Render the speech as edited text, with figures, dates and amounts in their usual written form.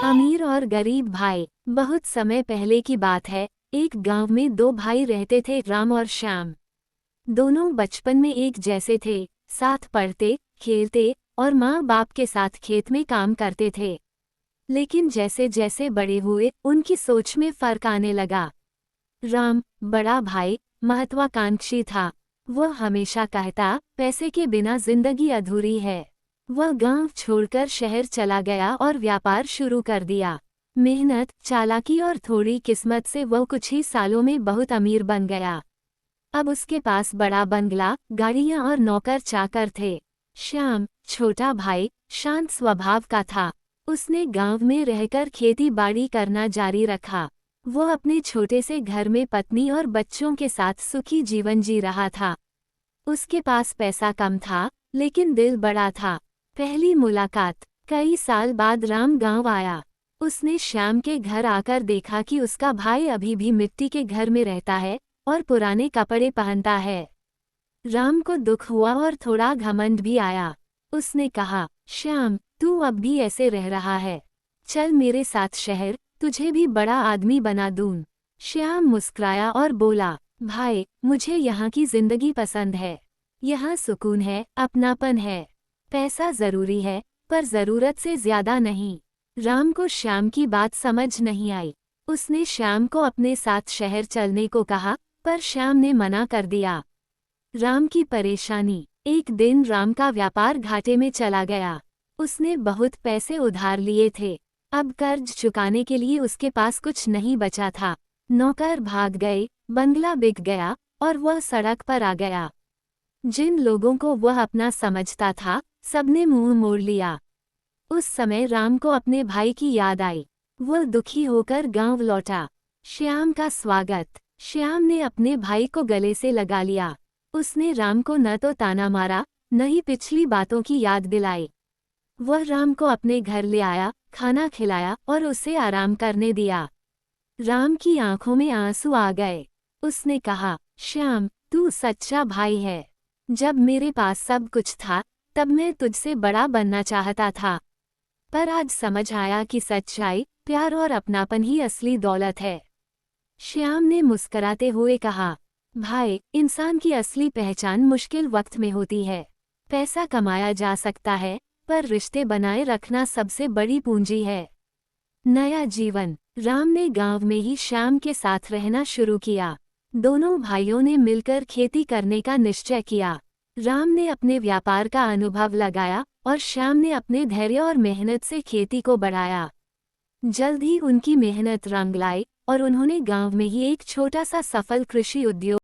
अमीर और गरीब भाई। बहुत समय पहले की बात है। एक गांव में दो भाई रहते थे, राम और श्याम। दोनों बचपन में एक जैसे थे, साथ पढ़ते, खेलते और माँ बाप के साथ खेत में काम करते थे। लेकिन जैसे जैसे बड़े हुए, उनकी सोच में फर्क आने लगा। राम, बड़ा भाई, महत्वाकांक्षी था। वह हमेशा कहता, पैसे के बिना जिंदगी अधूरी है। वह गांव छोड़कर शहर चला गया और व्यापार शुरू कर दिया। मेहनत, चालाकी और थोड़ी किस्मत से वह कुछ ही सालों में बहुत अमीर बन गया। अब उसके पास बड़ा बंगला, गाड़ियां और नौकर चाकर थे। श्याम, छोटा भाई, शांत स्वभाव का था। उसने गांव में रहकर खेती बाड़ी करना जारी रखा। वह अपने छोटे से घर में पत्नी और बच्चों के साथ सुखी जीवन जी रहा था। उसके पास पैसा कम था, लेकिन दिल बड़ा था। पहली मुलाकात। कई साल बाद राम गांव आया। उसने श्याम के घर आकर देखा कि उसका भाई अभी भी मिट्टी के घर में रहता है और पुराने कपड़े पहनता है। राम को दुख हुआ और थोड़ा घमंड भी आया। उसने कहा, श्याम, तू अब भी ऐसे रह रहा है। चल मेरे साथ शहर, तुझे भी बड़ा आदमी बना दूं। श्याम मुस्कुराया और बोला, भाई, मुझे यहाँ की जिंदगी पसंद है। यहाँ सुकून है, अपनापन है। पैसा जरूरी है, पर जरूरत से ज्यादा नहीं। राम को श्याम की बात समझ नहीं आई। उसने श्याम को अपने साथ शहर चलने को कहा, पर श्याम ने मना कर दिया। राम की परेशानी। एक दिन राम का व्यापार घाटे में चला गया। उसने बहुत पैसे उधार लिए थे। अब कर्ज चुकाने के लिए उसके पास कुछ नहीं बचा था। नौकर भाग गए, बंगला बिक गया और वह सड़क पर आ गया। जिन लोगों को वह अपना समझता था, सबने मुंह मोड़ लिया। उस समय राम को अपने भाई की याद आई। वह दुखी होकर गांव लौटा। श्याम का स्वागत। श्याम ने अपने भाई को गले से लगा लिया। उसने राम को न तो ताना मारा, न ही पिछली बातों की याद दिलाई। वह राम को अपने घर ले आया, खाना खिलाया और उसे आराम करने दिया। राम की आंखों में आंसू आ गए। उसने कहा, श्याम, तू सच्चा भाई है। जब मेरे पास सब कुछ था, तब मैं तुझसे बड़ा बनना चाहता था। पर आज समझ आया कि सच्चाई, प्यार और अपनापन ही असली दौलत है। श्याम ने मुस्कुराते हुए कहा, भाई, इंसान की असली पहचान मुश्किल वक्त में होती है। पैसा कमाया जा सकता है, पर रिश्ते बनाए रखना सबसे बड़ी पूंजी है। नया जीवन। राम ने गांव में ही श्याम के साथ रहना शुरू किया। दोनों भाइयों ने मिलकर खेती करने का निश्चय किया। राम ने अपने व्यापार का अनुभव लगाया और श्याम ने अपने धैर्य और मेहनत से खेती को बढ़ाया। जल्द ही उनकी मेहनत रंग लाई और उन्होंने गांव में ही एक छोटा सा सफल कृषि उद्योग